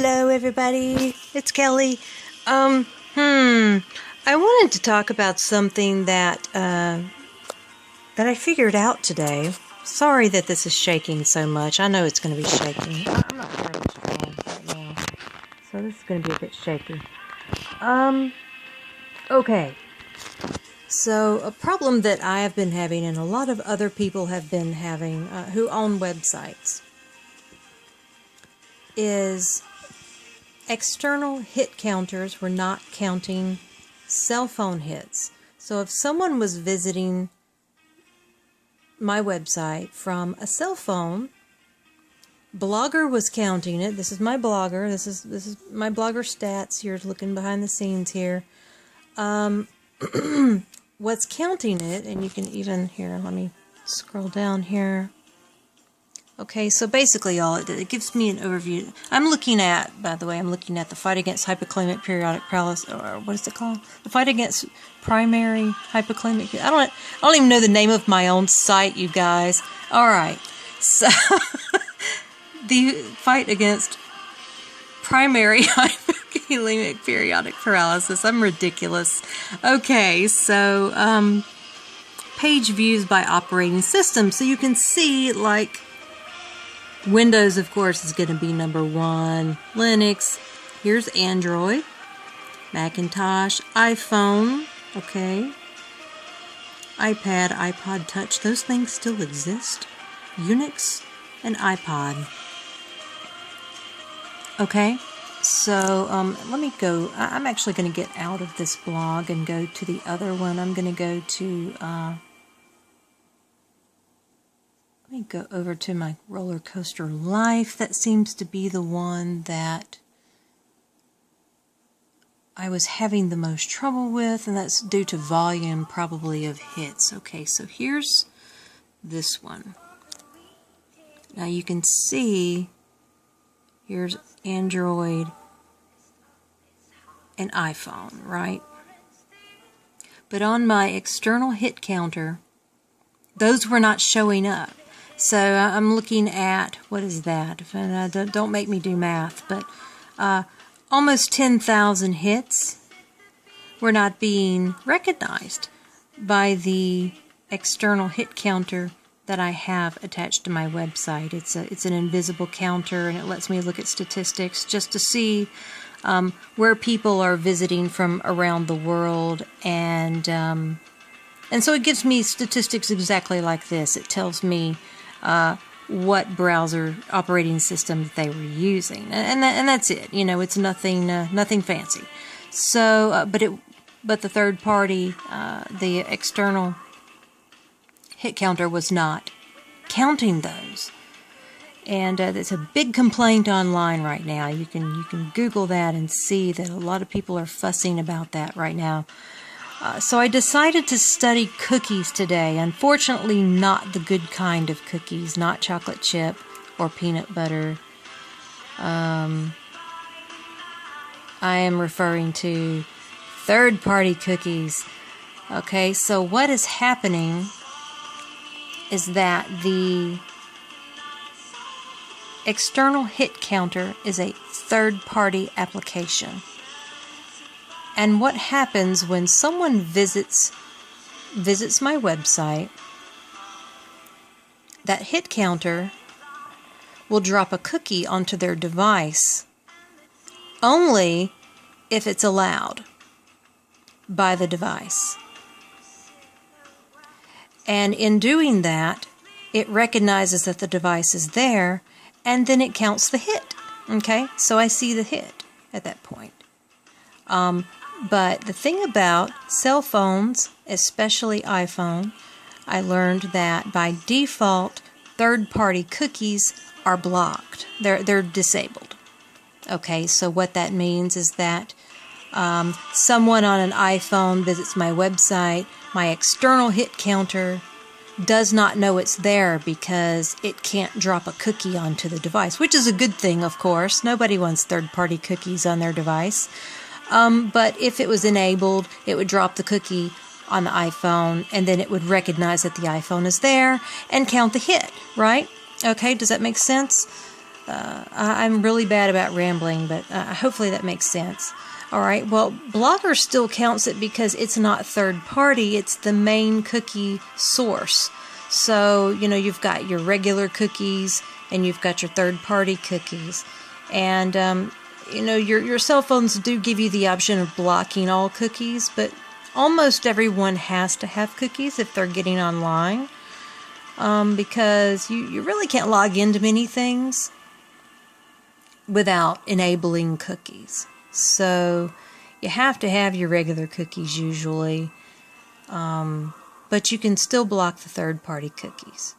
Hello everybody, it's Kelly. I wanted to talk about something that I figured out today. Sorry that this is shaking so much. I know it's going to be shaking. I'm not very strong right now, so this is going to be a bit shaky. Okay. So a problem that I have been having, and a lot of other people have been having, who own websites, is external hit counters were not counting cell phone hits. So if someone was visiting my website from a cell phone, Blogger was counting it. This is my Blogger. This is my Blogger stats. You're looking behind the scenes here. What's counting it, and you can even, here, let me scroll down here. Okay, so basically all it gives me an overview. I'm looking at, by the way, the fight against hypokalemic periodic paralysis, or what is it called? The fight against primary hypokalemic. I don't even know the name of my own site, you guys. All right, so the fight against primary hypokalemic periodic paralysis. I'm ridiculous. Okay, so page views by operating system. So you can see, like, Windows, of course, is going to be number 1. Linux. Here's Android. Macintosh. iPhone. Okay. iPad, iPod Touch. Those things still exist. Unix and iPod. Okay. So, let me go. I'm actually going to get out of this blog and go to the other one. I'm going to go to, let me go over to my Roller Coaster Life. That seems to be the one that I was having the most trouble with, and that's due to volume, probably, of hits. Okay, so here's this one. Now you can see, here's Android and iPhone, right? But on my external hit counter, those were not showing up. So I'm looking at, what is that? Don't make me do math, but almost 10,000 hits were not being recognized by the external hit counter that I have attached to my website. It's an invisible counter, and it lets me look at statistics just to see where people are visiting from around the world, and so it gives me statistics exactly like this. It tells me what browser operating system that they were using, and that's it. You know, it's nothing fancy. So, but the third party, the external hit counter was not counting those, and it's a big complaint online right now. You can Google that and see that a lot of people are fussing about that right now. So I decided to study cookies today. Unfortunately, not the good kind of cookies, not chocolate chip or peanut butter. I am referring to third-party cookies. Okay, so what is happening is that the external hit counter is a third-party application. And what happens when someone visits my website, that hit counter will drop a cookie onto their device only if it's allowed by the device. And in doing that, it recognizes that the device is there, and then it counts the hit. Okay? So I see the hit at that point. But the thing about cell phones, especially iPhone, I learned that by default, third-party cookies are blocked. They're disabled. Okay, so what that means is that someone on an iPhone visits my website, my external hit counter does not know it's there because it can't drop a cookie onto the device, which is a good thing, of course. Nobody wants third-party cookies on their device. But if it was enabled, it would drop the cookie on the iPhone, and then it would recognize that the iPhone is there and count the hit, right? Okay, does that make sense? I'm really bad about rambling, but hopefully that makes sense. All right, well, Blocker still counts it because it's not third party, it's the main cookie source. So, you know, you've got your regular cookies and you've got your third party cookies. And, you know, your cell phones do give you the option of blocking all cookies, but almost everyone has to have cookies if they're getting online, because you really can't log into many things without enabling cookies. So you have to have your regular cookies usually, but you can still block the third-party cookies.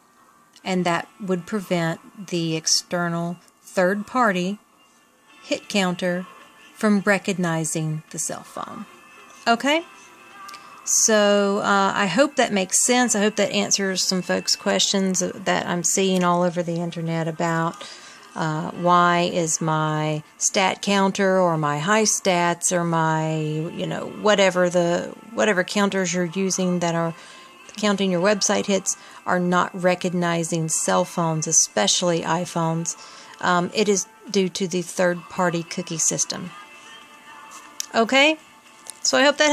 And that would prevent the external third-party hit counter from recognizing the cell phone. Okay? So I hope that makes sense. I hope that answers some folks' questions that I'm seeing all over the internet about why is my stat counter or my high stats or my, you know, whatever counters you're using that are counting your website hits are not recognizing cell phones, especially iPhones. It is due to the third-party cookie system. Okay? So I hope that